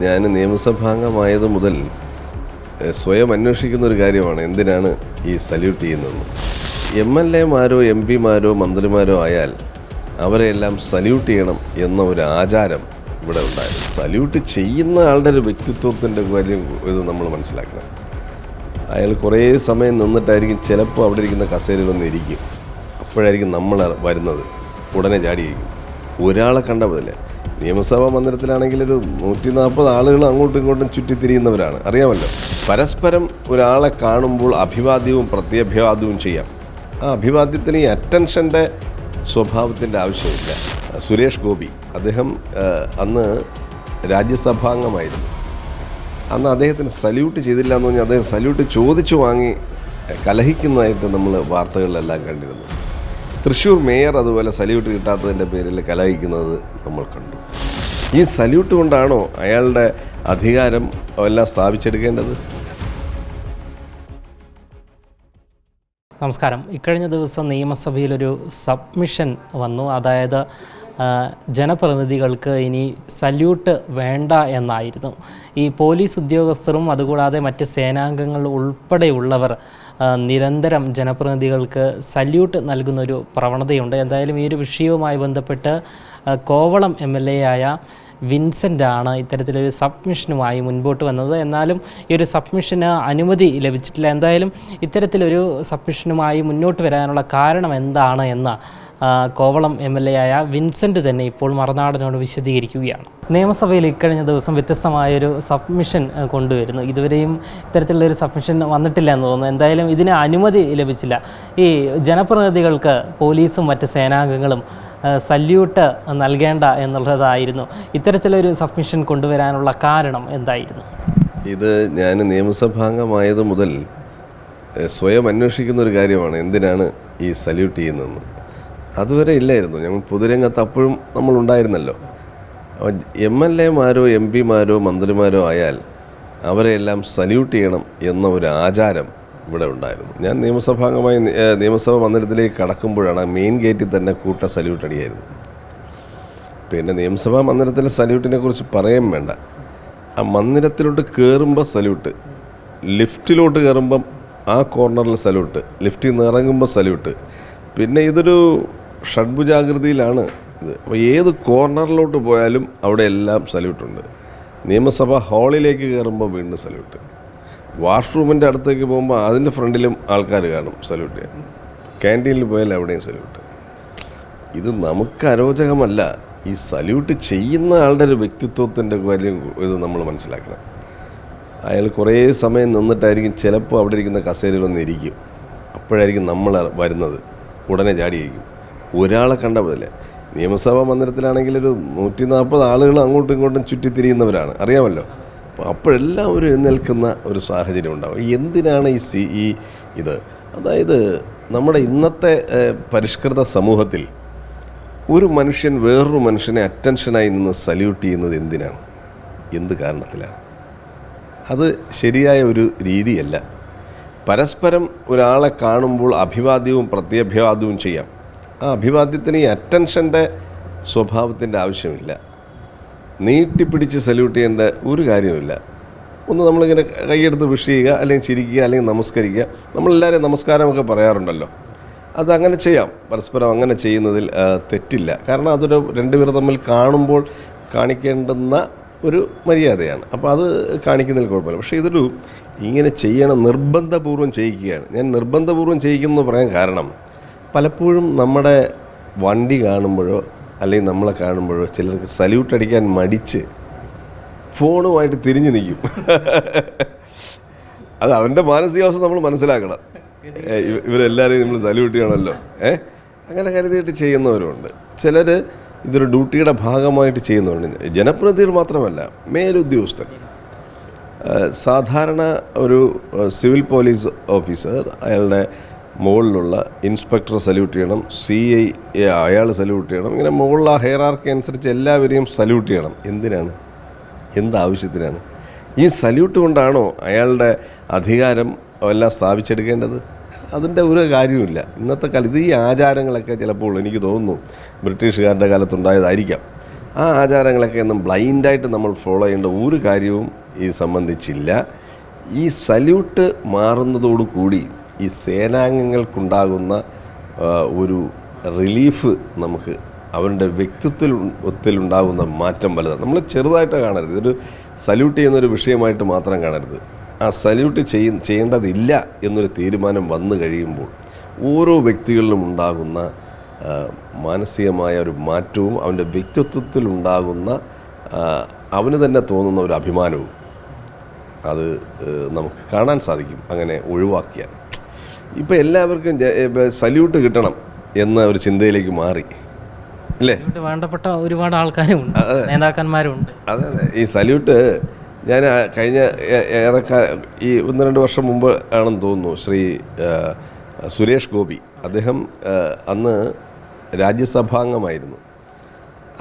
ഞാൻ നിയമസഭാംഗമായത് മുതൽ സ്വയം അന്വേഷിക്കുന്ന ഒരു കാര്യമാണ് എന്തിനാണ് ഈ സല്യൂട്ട് ചെയ്യുന്നതെന്ന്. എം എൽ എമാരോ എം പിമാരോ മന്ത്രിമാരോ ആയാൽ അവരെല്ലാം സല്യൂട്ട് ചെയ്യണം എന്ന ഒരു ആചാരം ഇവിടെ ഉണ്ടായിരുന്നു. സല്യൂട്ട് ചെയ്യുന്ന ആളുടെ ഒരു വ്യക്തിത്വത്തിൻ്റെ കാര്യം ഇത് നമ്മൾ മനസ്സിലാക്കണം. അയാൾ കുറേ സമയം നിന്നിട്ടായിരിക്കും ചിലപ്പോൾ അവിടെ ഇരിക്കുന്ന കസേരയിൽ വന്നിരിക്കും. അപ്പോഴായിരിക്കും നമ്മൾ വരുന്നത്, ഉടനെ ചാടിയിരിക്കും. ഒരാളെ കണ്ട പോലെ നിയമസഭാ മന്ദിരത്തിലാണെങ്കിൽ ഒരു 140 ആളുകൾ അങ്ങോട്ടും ഇങ്ങോട്ടും ചുറ്റിത്തിരിയുന്നവരാണ്, അറിയാമല്ലോ. പരസ്പരം ഒരാളെ കാണുമ്പോൾ അഭിവാദ്യവും പ്രത്യഭിവാദ്യവും ചെയ്യാം. ആ അഭിവാദ്യത്തിന് ഈ അറ്റൻഷൻ്റെ സ്വഭാവത്തിൻ്റെ ആവശ്യമില്ല. സുരേഷ് ഗോപി അദ്ദേഹം അന്ന് രാജ്യസഭാംഗമായിരുന്നു. അന്ന് അദ്ദേഹത്തിന് സല്യൂട്ട് ചെയ്തില്ല എന്ന് പറഞ്ഞാൽ അദ്ദേഹം സല്യൂട്ട് ചോദിച്ചു വാങ്ങി കലഹിക്കുന്നതായിട്ട് നമ്മൾ വാർത്തകളിലെല്ലാം കണ്ടിരുന്നു. തൃശ്ശൂർ മേയർ അതുപോലെ സല്യൂട്ട് കിട്ടാത്തതിൻ്റെ പേരിൽ കലഹിക്കുന്നത് നമ്മൾ കണ്ടു. ഈ സല്യൂട്ട് കൊണ്ടാണോ അയാളുടെ അധികാരം എല്ലാം സ്ഥാപിച്ചെടുക്കേണ്ടത്? നമസ്കാരം. ഇക്കഴിഞ്ഞ ദിവസം നിയമസഭയിലൊരു സബ്മിഷൻ വന്നു. അതായത് ജനപ്രതിനിധികൾക്ക് ഇനി സല്യൂട്ട് വേണ്ട എന്നായിരുന്നു. ഈ പോലീസ് ഉദ്യോഗസ്ഥരും അതുകൂടാതെ മറ്റ് സേനാംഗങ്ങൾ ഉൾപ്പെടെയുള്ളവർ നിരന്തരം ജനപ്രതിനിധികൾക്ക് സല്യൂട്ട് നൽകുന്നൊരു പ്രവണതയുണ്ട്. എന്തായാലും ഈ ഒരു വിഷയവുമായി ബന്ധപ്പെട്ട് കോവളം MLA ആയ വിൻസെൻ്റാണ് ഇത്തരത്തിലൊരു സബ്മിഷനുമായി മുൻപോട്ട് വന്നത്. എന്നാലും ഈ ഒരു സബ്മിഷന് അനുമതി ലഭിച്ചിട്ടില്ല. എന്തായാലും ഇത്തരത്തിലൊരു സബ്മിഷനുമായി മുന്നോട്ട് വരാനുള്ള കാരണം എന്താണ് എന്ന് കോവളം MLA ആയ വിൻസെൻ്റ് തന്നെ ഇപ്പോൾ മറുനാടനോട് വിശദീകരിക്കുകയാണ്. നിയമസഭയിൽ ഇക്കഴിഞ്ഞ ദിവസം വ്യത്യസ്തമായൊരു സബ്മിഷൻ കൊണ്ടുവരുന്നു. ഇതുവരെയും ഇത്തരത്തിലുള്ളൊരു സബ്മിഷൻ വന്നിട്ടില്ല എന്ന് തോന്നുന്നു. എന്തായാലും ഇതിന് അനുമതി ലഭിച്ചില്ല. ഈ ജനപ്രതിനിധികൾക്ക് പോലീസും മറ്റ് സേനാംഗങ്ങളും സല്യൂട്ട് നൽകേണ്ട എന്നുള്ളതായിരുന്നു. ഇത്തരത്തിലൊരു സബ്മിഷൻ കൊണ്ടുവരാനുള്ള കാരണം എന്തായിരുന്നു? ഇത് ഞാൻ നിയമസഭാംഗമായത് മുതൽ സ്വയം അന്വേഷിക്കുന്ന ഒരു കാര്യമാണ് എന്തിനാണ് ഈ സല്യൂട്ട് ചെയ്യുന്നതെന്ന്. അതുവരെ ഇല്ലായിരുന്നു. ഞങ്ങൾ പൊതുരംഗത്ത് അപ്പോഴും നമ്മളുണ്ടായിരുന്നല്ലോ. എം എൽ എമാരോ എം പിമാരോ മന്ത്രിമാരോ ആയാൽ അവരെല്ലാം സല്യൂട്ട് ചെയ്യണം എന്ന ഒരു ആചാരം ഇവിടെ ഉണ്ടായിരുന്നു. ഞാൻ നിയമസഭാംഗമായി നിയമസഭാ മന്ദിരത്തിലേക്ക് കടക്കുമ്പോഴാണ് മെയിൻ ഗേറ്റിൽ തന്നെ കൂട്ട സല്യൂട്ട് അടിയായിരുന്നു. പിന്നെ നിയമസഭാ മന്ദിരത്തിലെ സല്യൂട്ടിനെ കുറിച്ച് പറയാൻ വേണ്ട. ആ മന്ദിരത്തിലോട്ട് കയറുമ്പോൾ സല്യൂട്ട്, ലിഫ്റ്റിലോട്ട് കയറുമ്പം ആ കോർണറിൽ സല്യൂട്ട്, ലിഫ്റ്റിൽ നിന്ന് ഇറങ്ങുമ്പോൾ സല്യൂട്ട്. പിന്നെ ഇതൊരു ഷഡ്ഭുജാകൃതിയിലാണ് ഇത്. അപ്പോൾ ഏത് കോർണറിലോട്ട് പോയാലും അവിടെ എല്ലാം സല്യൂട്ടുണ്ട്. നിയമസഭാ ഹാളിലേക്ക് കയറുമ്പോൾ വീണ്ടും സല്യൂട്ട്, വാഷ്റൂമിൻ്റെ അടുത്തേക്ക് പോകുമ്പോൾ അതിൻ്റെ ഫ്രണ്ടിലും ആൾക്കാർ കാണും സല്യൂട്ട് ചെയ്യാൻ, ക്യാൻറ്റീനിൽ പോയാൽ എവിടെയും സല്യൂട്ട്. ഇത് നമുക്ക് അരോചകമല്ല. ഈ സല്യൂട്ട് ചെയ്യുന്ന ആളുടെ ഒരു വ്യക്തിത്വത്തിൻ്റെ കാര്യം ഇത് നമ്മൾ മനസ്സിലാക്കണം. അയാൾ കുറേ സമയം നിന്നിട്ടായിരിക്കും ചിലപ്പോൾ അവിടെ ഇരിക്കുന്ന കസേരയിൽ വന്നിരിക്കും. അപ്പോഴായിരിക്കും നമ്മൾ വരുന്നത്, ഉടനെ ചാടിയിരിക്കും. ഒരാളെ കണ്ട പോലെ നിയമസഭാ മന്ദിരത്തിലാണെങ്കിൽ ഒരു 140 ആളുകൾ അങ്ങോട്ടും ഇങ്ങോട്ടും ചുറ്റിത്തിരിയുന്നവരാണ്, അറിയാമല്ലോ. അപ്പോൾ അപ്പോഴെല്ലാം ഒരു എഴുന്നേൽക്കുന്ന ഒരു സാഹചര്യം ഉണ്ടാകും. എന്തിനാണ് ഇത് അതായത് നമ്മുടെ ഇന്നത്തെ പരിഷ്കൃത സമൂഹത്തിൽ ഒരു മനുഷ്യൻ വേറൊരു മനുഷ്യനെ അറ്റൻഷനായി നിന്ന് സല്യൂട്ട് ചെയ്യുന്നത് എന്തിനാണ്, എന്ത് കാരണത്തിലാണ്? അത് ശരിയായ ഒരു രീതിയല്ല. പരസ്പരം ഒരാളെ കാണുമ്പോൾ അഭിവാദ്യവും പ്രത്യഭിവാദ്യവും ചെയ്യാം. ആ അഭിവാദ്യത്തിന് ഈ അറ്റൻഷൻ്റെ സ്വഭാവത്തിൻ്റെ ആവശ്യമില്ല. നീട്ടിപ്പിടിച്ച് സല്യൂട്ട് ചെയ്യേണ്ട ഒരു കാര്യമില്ല. ഒന്ന് നമ്മളിങ്ങനെ കൈയെടുത്ത് വിഷ് ചെയ്യുക, അല്ലെങ്കിൽ ചിരിക്കുക, അല്ലെങ്കിൽ നമസ്കരിക്കുക. നമ്മളെല്ലാവരും നമസ്കാരമൊക്കെ പറയാറുണ്ടല്ലോ. അതങ്ങനെ ചെയ്യാം. പരസ്പരം അങ്ങനെ ചെയ്യുന്നതിൽ തെറ്റില്ല. കാരണം അതൊരു രണ്ടുപേർ തമ്മിൽ കാണുമ്പോൾ കാണിക്കേണ്ടുന്ന ഒരു മര്യാദയാണ്. അപ്പോൾ അത് കാണിക്കുന്നതിൽ കുഴപ്പമില്ല. പക്ഷേ ഇതൊരു ഇങ്ങനെ ചെയ്യണം, നിർബന്ധപൂർവ്വം ചെയ്യിക്കുകയാണ്. ഞാൻ നിർബന്ധപൂർവ്വം ചെയ്യിക്കുന്നു പറയാൻ കാരണം, പലപ്പോഴും നമ്മുടെ വണ്ടി കാണുമ്പോഴോ അല്ലെങ്കിൽ നമ്മളെ കാണുമ്പോഴോ ചിലർക്ക് സല്യൂട്ട് അടിക്കാൻ മടിച്ച് ഫോണുമായിട്ട് തിരിഞ്ഞു നിൽക്കും. അത് അവൻ്റെ മാനസികാവസ്ഥ നമ്മൾ മനസ്സിലാക്കണം. ഇവരെല്ലാവരെയും നമ്മൾ സല്യൂട്ട് ചെയ്യണമല്ലോ, അങ്ങനെ കരുതിയിട്ട് ചെയ്യുന്നവരുണ്ട്. ചിലർ ഇതൊരു ഡ്യൂട്ടിയുടെ ഭാഗമായിട്ട് ചെയ്യുന്നതുകൊണ്ട്. ജനപ്രതിനിധികൾ മാത്രമല്ല, മേലുദ്യോഗസ്ഥർ, സാധാരണ ഒരു സിവിൽ പോലീസ് ഓഫീസർ അയാളുടെ മുകളിലുള്ള ഇൻസ്പെക്ടർ സല്യൂട്ട് ചെയ്യണം, CI അയാൾ സല്യൂട്ട് ചെയ്യണം. ഇങ്ങനെ മുകളിൽ ആ ഹെയറാർക്കി അനുസരിച്ച് എല്ലാവരെയും സല്യൂട്ട് ചെയ്യണം. എന്തിനാണ്, എന്താവശ്യത്തിനാണ്? ഈ സല്യൂട്ട് കൊണ്ടാണോ അയാളുടെ അധികാരം എല്ലാം സ്ഥാപിച്ചെടുക്കേണ്ടത്? അതിൻ്റെ ഒരു കാര്യമില്ല ഇന്നത്തെ കാലത്ത്. ഈ ആചാരങ്ങളൊക്കെ ചിലപ്പോൾ എനിക്ക് തോന്നുന്നു ബ്രിട്ടീഷുകാരുടെ കാലത്തുണ്ടായതായിരിക്കാം. ആ ആചാരങ്ങളൊക്കെ ഒന്നും ബ്ലൈൻഡായിട്ട് നമ്മൾ ഫോളോ ചെയ്യേണ്ട ഒരു കാര്യവും ഈ സംബന്ധിച്ചില്ല. ഈ സല്യൂട്ട് മാറുന്നതോടുകൂടി ഈ സേനാംഗങ്ങൾക്കുണ്ടാകുന്ന ഒരു റിലീഫ് നമുക്ക് അവരുടെ വ്യക്തിത്വത്തിലുണ്ടാകുന്ന മാറ്റം വലുതാണ്. നമ്മൾ ചെറുതായിട്ട് കാണരുത്, ഇതൊരു സല്യൂട്ട് ചെയ്യുന്നൊരു വിഷയമായിട്ട് മാത്രം കാണരുത്. ആ സല്യൂട്ട് ചെയ്യേണ്ടതില്ല എന്നൊരു തീരുമാനം വന്നു കഴിയുമ്പോൾ ഓരോ വ്യക്തികളിലും ഉണ്ടാകുന്ന മാനസികമായ ഒരു മാറ്റവും അവൻ്റെ വ്യക്തിത്വത്തിലുണ്ടാകുന്ന അവന് തന്നെ തോന്നുന്ന ഒരു അഭിമാനവും അത് നമുക്ക് കാണാൻ സാധിക്കും അങ്ങനെ ഒഴിവാക്കിയാൽ. ഇപ്പോൾ എല്ലാവർക്കും സല്യൂട്ട് കിട്ടണം എന്ന ഒരു ചിന്തയിലേക്ക് മാറി അല്ലേ? വേണ്ടപ്പെട്ട ഒരുപാട് ആൾക്കാരും ഉണ്ട്, നേതാക്കന്മാരും ഉണ്ട്. അതെ അതെ, ഈ സല്യൂട്ട് ഞാൻ കഴിഞ്ഞ ഈ 1-2 വർഷം മുമ്പ് ആണെന്ന് തോന്നുന്നു, ശ്രീ സുരേഷ് ഗോപി, അദ്ദേഹം അന്ന് രാജ്യസഭാംഗമായിരുന്നു.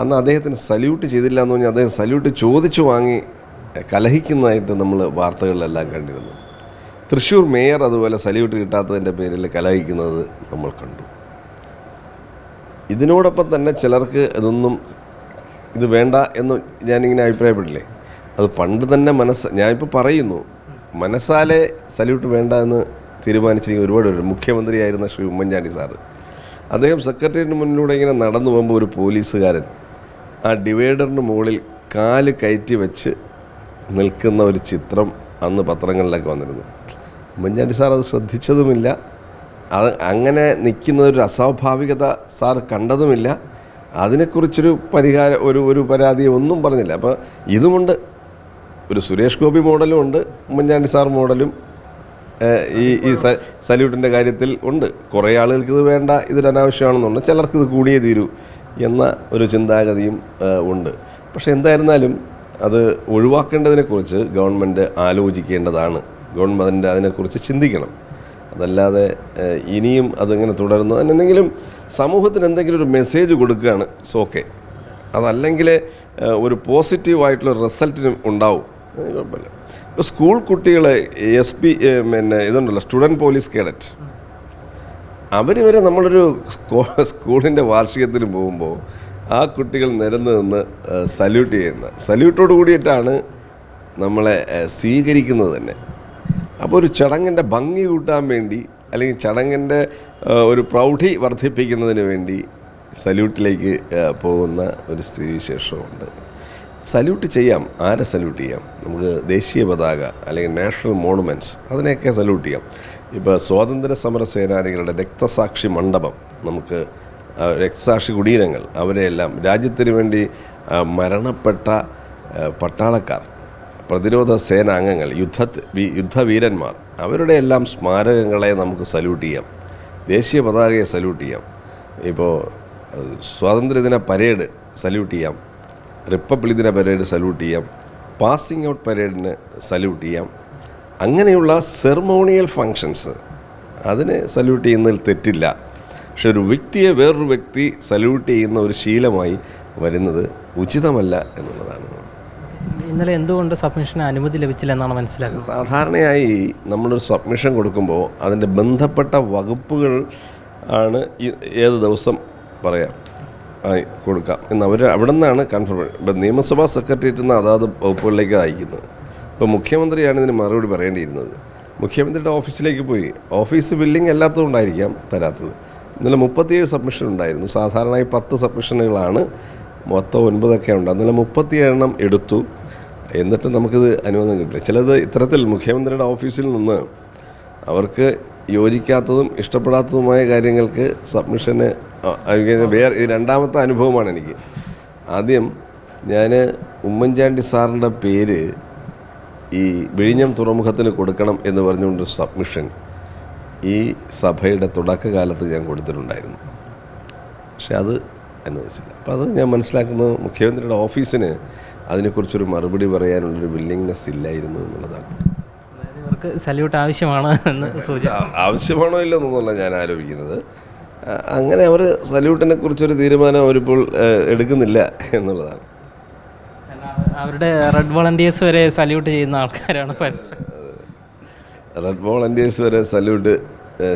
അന്ന് അദ്ദേഹത്തിന് സല്യൂട്ട് ചെയ്തില്ല എന്ന് പറഞ്ഞാൽ അദ്ദേഹം സല്യൂട്ട് ചോദിച്ചു വാങ്ങി കലഹിക്കുന്നതായിട്ട് നമ്മൾ വാർത്തകളിലെല്ലാം കണ്ടിരുന്നു. തൃശ്ശൂർ മേയർ അതുപോലെ സല്യൂട്ട് കിട്ടാത്തതിൻ്റെ പേരിൽ കലഹിക്കുന്നത് നമ്മൾ കണ്ടു. ഇതിനോടൊപ്പം തന്നെ ചിലർക്ക് ഇത് വേണ്ട എന്ന് ഞാനിങ്ങനെ അഭിപ്രായപ്പെടില്ലേ, അത് പണ്ട് തന്നെ ഞാനിപ്പോൾ പറയുന്നു, മനസ്സാലെ സല്യൂട്ട് വേണ്ട എന്ന് തീരുമാനിച്ചിരിക്കുന്ന ഒരുപാട് പേര്. മുഖ്യമന്ത്രിയായിരുന്ന ശ്രീ ഉമ്മൻചാണ്ടി സാറ്, അദ്ദേഹം സെക്രട്ടേറിയറ്റിന് മുന്നിലൂടെ ഇങ്ങനെ നടന്നു പോകുമ്പോൾ ഒരു പോലീസുകാരൻ ആ ഡിവൈഡറിന് മുകളിൽ കാല് കയറ്റി വെച്ച് നിൽക്കുന്ന ഒരു ചിത്രം അന്ന് പത്രങ്ങളിലൊക്കെ വന്നിരുന്നു. ഉമ്മൻചാണ്ടി സാർ അത് ശ്രദ്ധിച്ചതുമില്ല, അത് അങ്ങനെ നിൽക്കുന്നതൊരു അസ്വാഭാവികത സാർ കണ്ടതുമില്ല, അതിനെക്കുറിച്ചൊരു ഒരു പരാതിയോ ഒന്നും പറഞ്ഞില്ല. അപ്പോൾ ഇതുമുണ്ട്, ഒരു സുരേഷ് ഗോപി മോഡലും ഉണ്ട്, ഉമ്മൻചാണ്ടി സാർ മോഡലും ഈ സല്യൂട്ടിൻ്റെ കാര്യത്തിൽ ഉണ്ട്. കുറേ ആളുകൾക്ക് ഇത് വേണ്ട, ഇതൊരു അനാവശ്യമാണെന്നുണ്ട്, ചിലർക്കിത് കൂടിയേ തീരൂ എന്ന ഒരു ചിന്താഗതിയും ഉണ്ട്. പക്ഷേ എന്തായിരുന്നാലും അത് ഒഴിവാക്കേണ്ടതിനെക്കുറിച്ച് ഗവൺമെൻറ് ആലോചിക്കേണ്ടതാണ്. ഗവൺമെൻറ് അതിനെക്കുറിച്ച് ചിന്തിക്കണം. അതല്ലാതെ ഇനിയും അതിങ്ങനെ തുടരുന്നു, അതിനെന്തെങ്കിലും സമൂഹത്തിന് എന്തെങ്കിലും ഒരു മെസ്സേജ് കൊടുക്കുകയാണ് സോക്കെ, അതല്ലെങ്കിൽ ഒരു പോസിറ്റീവായിട്ടുള്ള റിസൾട്ടിനും ഉണ്ടാവും, കുഴപ്പമില്ല. ഇപ്പോൾ സ്കൂൾ കുട്ടികളെ ഇതുണ്ടല്ലോ, സ്റ്റുഡൻറ്റ് പോലീസ് കേഡറ്റ്, അവർ വരെ നമ്മളൊരു സ്കൂളിൻ്റെ വാർഷികത്തിന് പോകുമ്പോൾ ആ കുട്ടികൾ നിരന്ന് നിന്ന് സല്യൂട്ട് ചെയ്യുന്ന, സല്യൂട്ടോട് കൂടിയിട്ടാണ് നമ്മളെ സ്വീകരിക്കുന്നത് തന്നെ. അപ്പോൾ ഒരു ചടങ്ങിൻ്റെ ഭംഗി കൂട്ടാൻ വേണ്ടി, അല്ലെങ്കിൽ ചടങ്ങിൻ്റെ ഒരു പ്രൗഢി വർദ്ധിപ്പിക്കുന്നതിന് വേണ്ടി സല്യൂട്ടിലേക്ക് പോകുന്ന ഒരു സ്ഥിതിവിശേഷമുണ്ട്. സല്യൂട്ട് ചെയ്യാം, ആരെ സല്യൂട്ട് ചെയ്യാം? നമുക്ക് ദേശീയ പതാക അല്ലെങ്കിൽ നാഷണൽ മോണുമെൻറ്റ്സ്, അതിനെയൊക്കെ സല്യൂട്ട് ചെയ്യാം. ഇപ്പോൾ സ്വാതന്ത്ര്യ സമര സേനാനികളുടെ രക്തസാക്ഷി മണ്ഡപം, നമുക്ക് രക്തസാക്ഷി കുടീരങ്ങൾ, അവരെയെല്ലാം രാജ്യത്തിന് വേണ്ടി മരണപ്പെട്ട പട്ടാളക്കാർ, പ്രതിരോധ സേനാംഗങ്ങൾ, യുദ്ധവീരന്മാർ, അവരുടെ എല്ലാം സ്മാരകങ്ങളെ നമുക്ക് സല്യൂട്ട് ചെയ്യാം. ദേശീയ പതാകയെ സല്യൂട്ട് ചെയ്യാം. ഇപ്പോൾ സ്വാതന്ത്ര്യദിന പരേഡ് സല്യൂട്ട് ചെയ്യാം, റിപ്പബ്ലിക് ദിന പരേഡ് സല്യൂട്ട് ചെയ്യാം, പാസിംഗ് ഔട്ട് പരേഡിന് സല്യൂട്ട് ചെയ്യാം. അങ്ങനെയുള്ള സെർമോണിയൽ ഫങ്ഷൻസ്, അതിനെ സല്യൂട്ട് ചെയ്യുന്നതിൽ തെറ്റില്ല. പക്ഷെ ഒരു വ്യക്തിയെ വേറൊരു വ്യക്തി സല്യൂട്ട് ചെയ്യുന്ന ഒരു ശീലമായി വരുന്നത് ഉചിതമല്ല എന്നുള്ളതാണ്. ഇന്നലെ എന്തുകൊണ്ട് സബ്മിഷന് അനുമതി ലഭിച്ചില്ല എന്നാണ് മനസ്സിലാക്കുന്നത്? സാധാരണയായി നമ്മളൊരു സബ്മിഷൻ കൊടുക്കുമ്പോൾ അതിൻ്റെ ബന്ധപ്പെട്ട വകുപ്പുകൾ ആണ് ഏത് ദിവസം പറയാം കൊടുക്കാം എന്ന് അവിടെ നിന്നാണ് കൺഫർമേഷൻ. ഇപ്പം നിയമസഭാ സെക്രട്ടേറിയറ്റിൽ നിന്ന് അതാത് വകുപ്പുകളിലേക്ക് അയക്കുന്നത്. ഇപ്പോൾ മുഖ്യമന്ത്രിയാണ് ഇതിന് മറുപടി പറയേണ്ടിയിരുന്നത്. മുഖ്യമന്ത്രിയുടെ ഓഫീസിലേക്ക് പോയി, ഓഫീസ് ബില്ലിംഗ് എല്ലാത്തതുകൊണ്ടായിരിക്കാം തരാത്തത്. ഇന്നലെ 37 സബ്മിഷൻ ഉണ്ടായിരുന്നു. സാധാരണയായി 10 സബ്മിഷനുകളാണ്, മൊത്തം 9 ഉണ്ട്. ഇന്നലെ 37 എടുത്തു. എന്നിട്ട് നമുക്കിത് അനുവാദം കിട്ടില്ല. ചിലത് ഇത്തരത്തിൽ മുഖ്യമന്ത്രിയുടെ ഓഫീസിൽ നിന്ന് അവർക്ക് യോജിക്കാത്തതും ഇഷ്ടപ്പെടാത്തതുമായ കാര്യങ്ങൾക്ക് സബ്മിഷന് രണ്ടാമത്തെ അനുഭവമാണ് എനിക്ക്. ആദ്യം ഞാൻ ഉമ്മൻചാണ്ടി സാറിൻ്റെ പേര് ഈ വിഴിഞ്ഞം തുറമുഖത്തിന് കൊടുക്കണം എന്ന് പറഞ്ഞുകൊണ്ട് സബ്മിഷൻ ഈ സഭയുടെ തുടക്കകാലത്ത് ഞാൻ കൊടുത്തിട്ടുണ്ടായിരുന്നു. പക്ഷെ അത് അനുവദിച്ചില്ല. അപ്പോൾ അത് ഞാൻ മനസ്സിലാക്കുന്നത് മുഖ്യമന്ത്രിയുടെ ഓഫീസിന് അതിനെക്കുറിച്ചൊരു മറുപടി പറയാനുള്ളൊരു വില്ലിങ്നെസ് ഇല്ലായിരുന്നു എന്നുള്ളതാണ്. ഇവർക്ക് സല്യൂട്ട് ആവശ്യമാണോ എന്ന് ആവശ്യമാണോ ഇല്ലെന്നൊന്നുമല്ല ഞാൻ ആലോചിക്കുന്നത്. അങ്ങനെ അവർ സല്യൂട്ടിനെ കുറിച്ചൊരു തീരുമാനം അവരിപ്പോൾ എടുക്കുന്നില്ല എന്നുള്ളതാണ്. അവരുടെ റെഡ് വോളണ്ടിയേഴ്സ് വരെ സല്യൂട്ട് ചെയ്യുന്ന ആൾക്കാരാണ് പരസ്പരം. റെഡ് വോളണ്ടിയേഴ്സ് വരെ സല്യൂട്ട്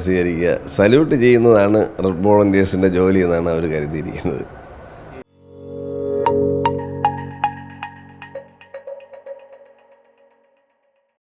സ്വീകരിക്കുക, സല്യൂട്ട് ചെയ്യുന്നതാണ് റെഡ് വോളണ്ടിയേഴ്സിൻ്റെ ജോലി എന്നാണ് അവർ കരുതിയിരിക്കുന്നത്.